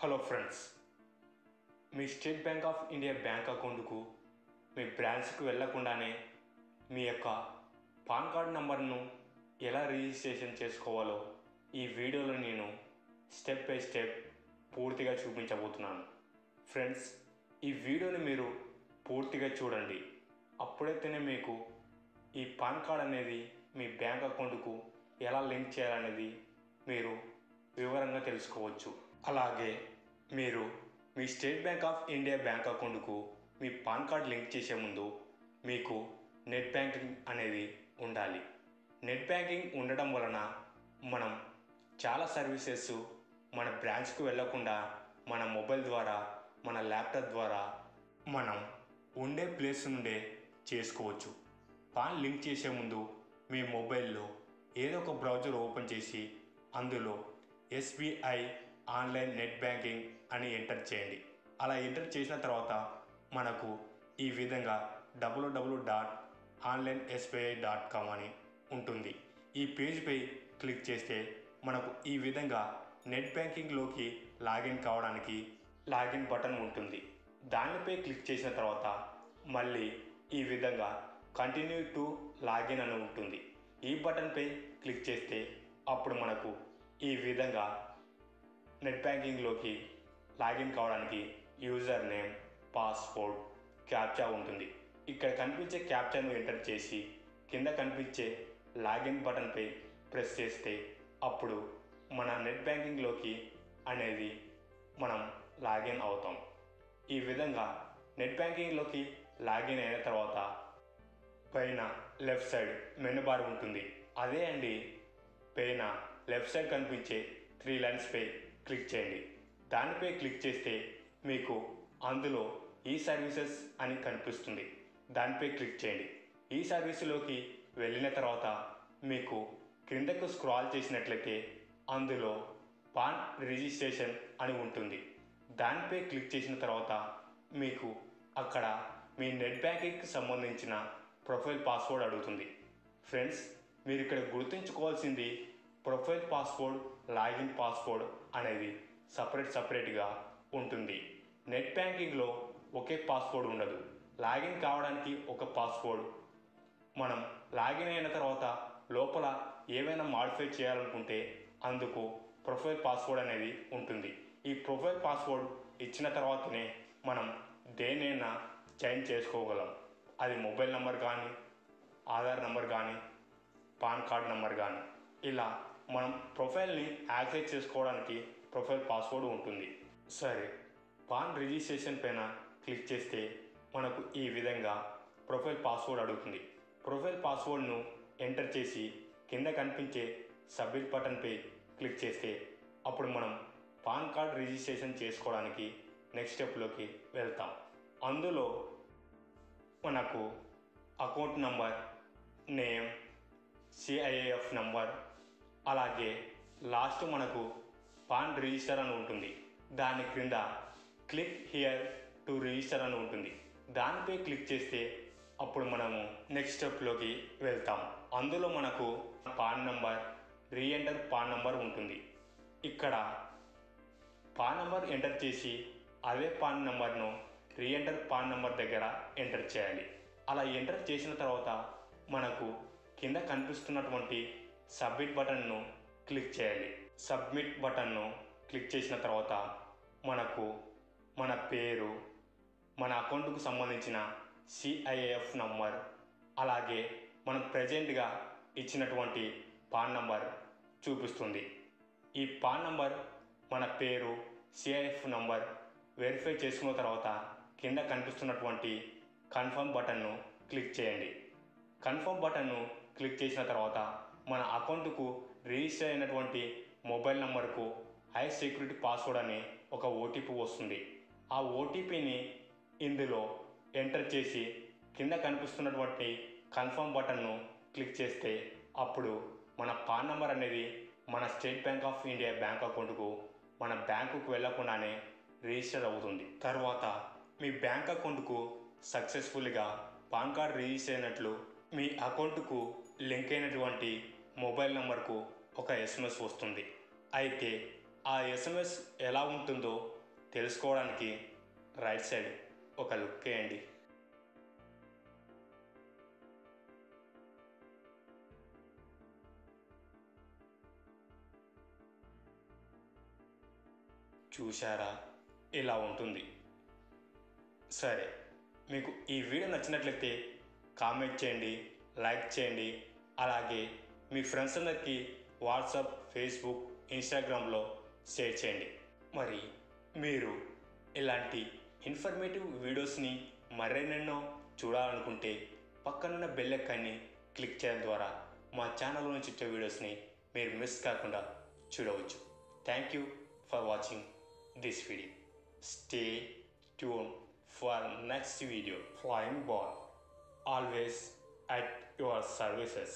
Hello friends, me state bank of India bank అకౌంట్కు మీ బ్రాంచ్కు వెళ్లకుండానే మీ యొక్క పాన్ కార్డ్ నంబర్ను ఎలా రిజిస్ట్రేషన్ చేసుకోవాలో ఈ వీడియోలో నేను స్టెప్ బై స్టెప్ పూర్తిగా చూపించబోతున్నాను. ఫ్రెండ్స్, ఈ వీడియోని మీరు పూర్తిగా చూడండి. అప్పుడైతేనే మీకు ఈ పాన్ కార్డ్ అనేది మీ బ్యాంక్ అకౌంట్కు ఎలా లింక్ చేయాలనేది మీరు వివరంగా తెలుసుకోవచ్చు. అలాగే మీరు మీ state bank of India bank అకౌంట్కు మీ పాన్ కార్డ్ లింక్ చేసే ముందు మీకు నెట్ బ్యాంకింగ్ అనేది ఉండాలి. నెట్ బ్యాంకింగ్ ఉండడం వలన మనం చాలా సర్వీసెస్ మన బ్రాంచ్కు వెళ్లకుండా మన మొబైల్ ద్వారా, మన ల్యాప్టాప్ ద్వారా మనం ఉండే ప్లేస్ నుండే చేసుకోవచ్చు. పాన్ లింక్ చేసే ముందు మీ మొబైల్లో ఏదో ఒక బ్రౌజర్ ఓపెన్ చేసి అందులో SBI ఆన్లైన్ నెట్ బ్యాంకింగ్ అని ఎంటర్ చేయండి. అలా ఎంటర్ చేసిన తర్వాత మనకు ఈ విధంగా www.onlinesbi.com అని ఉంటుంది. ఈ పేజ్పై క్లిక్ చేస్తే మనకు ఈ విధంగా నెట్ బ్యాంకింగ్లోకి లాగిన్ కావడానికి లాగిన్ బటన్ ఉంటుంది. దానిపై క్లిక్ చేసిన తర్వాత మళ్ళీ ఈ విధంగా కంటిన్యూ టు లాగిన్ అని ఉంటుంది. ఈ బటన్పై క్లిక్ చేస్తే అప్పుడు మనకు ఈ విధంగా నెట్ బ్యాంకింగ్లోకి లాగిన్ కావడానికి యూజర్ నేమ్, పాస్వర్డ్, క్యాప్చా ఉంటుంది. ఇక్కడ కనిపించే క్యాప్చాను ఎంటర్ చేసి కింద కనిపించే లాగిన్ బటన్పై ప్రెస్ చేస్తే అప్పుడు మన నెట్ బ్యాంకింగ్లోకి అనేది మనం లాగిన్ అవుతాం. ఈ విధంగా నెట్ బ్యాంకింగ్లోకి లాగిన్ అయిన తర్వాత పైన లెఫ్ట్ సైడ్ మెనూ బార్ ఉంటుంది. అదే అండి, పైన లెఫ్ట్ సైడ్ కనిపించే 3 లైన్స్పై క్లిక్ చేయండి. దానిపై క్లిక్ చేస్తే మీకు అందులో ఈ సర్వీసెస్ అని కనిపిస్తుంది. దానిపై క్లిక్ చేయండి. ఈ సర్వీసులోకి వెళ్ళిన తర్వాత మీకు క్రిందకు స్క్రాల్ చేసినట్లయితే అందులో పాన్ రిజిస్ట్రేషన్ అని ఉంటుంది. దానిపై క్లిక్ చేసిన తర్వాత మీకు అక్కడ మీ నెట్ బ్యాంకింగ్కి సంబంధించిన ప్రొఫైల్ పాస్వర్డ్ అడుగుతుంది. ఫ్రెండ్స్, మీరు ఇక్కడ గుర్తుంచుకోవాల్సింది ప్రొఫైల్ పాస్వర్డ్, లాగిన్ పాస్వర్డ్ అనేది సపరేట్గా ఉంటుంది. నెట్ బ్యాంకింగ్లో ఒకే పాస్వర్డ్ ఉండదు. లాగిన్ కావడానికి ఒక పాస్వర్డ్, మనం లాగిన్ అయిన తర్వాత లోపల ఏమైనా మాడిఫై చేయాలనుకుంటే అందుకు ప్రొఫైల్ పాస్వర్డ్ అనేది ఉంటుంది. ఈ ప్రొఫైల్ పాస్వర్డ్ ఇచ్చిన తర్వాతనే మనం దేనైనా చేంజ్ చేసుకోగలం. అది మొబైల్ నెంబర్ కానీ, ఆధార్ నెంబర్ కానీ, పాన్ కార్డ్ నెంబర్ కానీ, ఇలా మనం ప్రొఫైల్ని యాక్సెస్ చేసుకోవడానికి ప్రొఫైల్ పాస్వర్డ్ ఉంటుంది. సరే, పాన్ రిజిస్ట్రేషన్ పైన క్లిక్ చేస్తే మనకు ఈ విధంగా ప్రొఫైల్ పాస్వర్డ్ అడుగుతుంది. ప్రొఫైల్ పాస్వర్డ్ను ఎంటర్ చేసి కింద కనిపించే సబ్మిట్ బటన్పై క్లిక్ చేస్తే అప్పుడు మనం పాన్ కార్డ్ రిజిస్ట్రేషన్ చేసుకోవడానికి నెక్స్ట్ స్టెప్లోకి వెళ్తాం. అందులో మనకు account number, name, CIF number, అలాగే లాస్ట్ మనకు పాన్ రిజిస్టర్ అని ఉంటుంది. దాని క్రింద క్లిక్ హియర్ టు రిజిస్టర్ అని ఉంటుంది. దానిపై క్లిక్ చేస్తే అప్పుడు మనము నెక్స్ట్ స్టెప్లోకి వెళ్తాం. అందులో మనకు pan number, re-enter pan number ఉంటుంది. ఇక్కడ పాన్ నంబర్ ఎంటర్ చేసి అదే పాన్ నంబర్ను రీఎంటర్ పాన్ నంబర్ దగ్గర ఎంటర్ చేయాలి. అలా ఎంటర్ చేసిన తర్వాత మనకు కింద కనిపిస్తున్నటువంటి సబ్మిట్ బటన్ను క్లిక్ చేయాలి. సబ్మిట్ బటన్ను క్లిక్ చేసిన తర్వాత మనకు మన పేరు, మన అకౌంట్కు సంబంధించిన CIF నంబర్, అలాగే మనం ప్రజెంట్గా ఇచ్చినటువంటి పాన్ నంబర్ చూపిస్తుంది. ఈ పాన్ నంబర్, మన పేరు, CIF నంబర్ వెరిఫై చేసుకున్న తర్వాత కింద కనిపిస్తున్నటువంటి కన్ఫర్మ్ బటన్ను క్లిక్ చేయండి. కన్ఫర్మ్ బటన్ను క్లిక్ చేసిన తర్వాత మన అకౌంట్కు రిజిస్టర్ అయినటువంటి మొబైల్ నంబర్కు హై సెక్యూరిటీ పాస్వర్డ్ అని ఒక OTP వస్తుంది. ఆ OTPని ఇందులో ఎంటర్ చేసి కింద కనిపిస్తున్నటువంటి కన్ఫర్మ్ బటన్ను క్లిక్ చేస్తే అప్పుడు మన పాన్ నంబర్ అనేది మన state bank of India bank అకౌంట్కు మన బ్యాంకుకు వెళ్లకుండానే రిజిస్టర్ అవుతుంది. తర్వాత మీ బ్యాంక్ అకౌంట్కు సక్సెస్ఫుల్గా పాన్ కార్డ్ రిజిస్టర్ అయినట్లు మీ అకౌంట్కు లింక్ అయినటువంటి మొబైల్ నంబర్కు ఒక SMS వస్తుంది. అయితే ఆ ఎస్ఎంఎస్ ఎలా ఉంటుందో తెలుసుకోవడానికి రైట్ సైడ్ ఒక లుక్ వేయండి. చూశారా, ఇలా ఉంటుంది. సరే, మీకు ఈ వీడియో నచ్చినట్లయితే కామెంట్ చేయండి, లైక్ చేయండి. అలాగే మీ ఫ్రెండ్స్ అందరికీ వాట్సాప్, ఫేస్బుక్, ఇన్స్టాగ్రామ్లో షేర్ చేయండి. మరి మీరు ఇలాంటి ఇన్ఫర్మేటివ్ వీడియోస్ని మరెన్నెన్నో చూడాలనుకుంటే పక్కనున్న బెల్ ఐకాన్ని క్లిక్ చేయడం ద్వారా మా ఛానల్లో నుంచి వచ్చే వీడియోస్ని మీరు మిస్ కాకుండా చూడవచ్చు. Thank you for watching this video. Stay tuned for next video. Flying Ball, always at your services.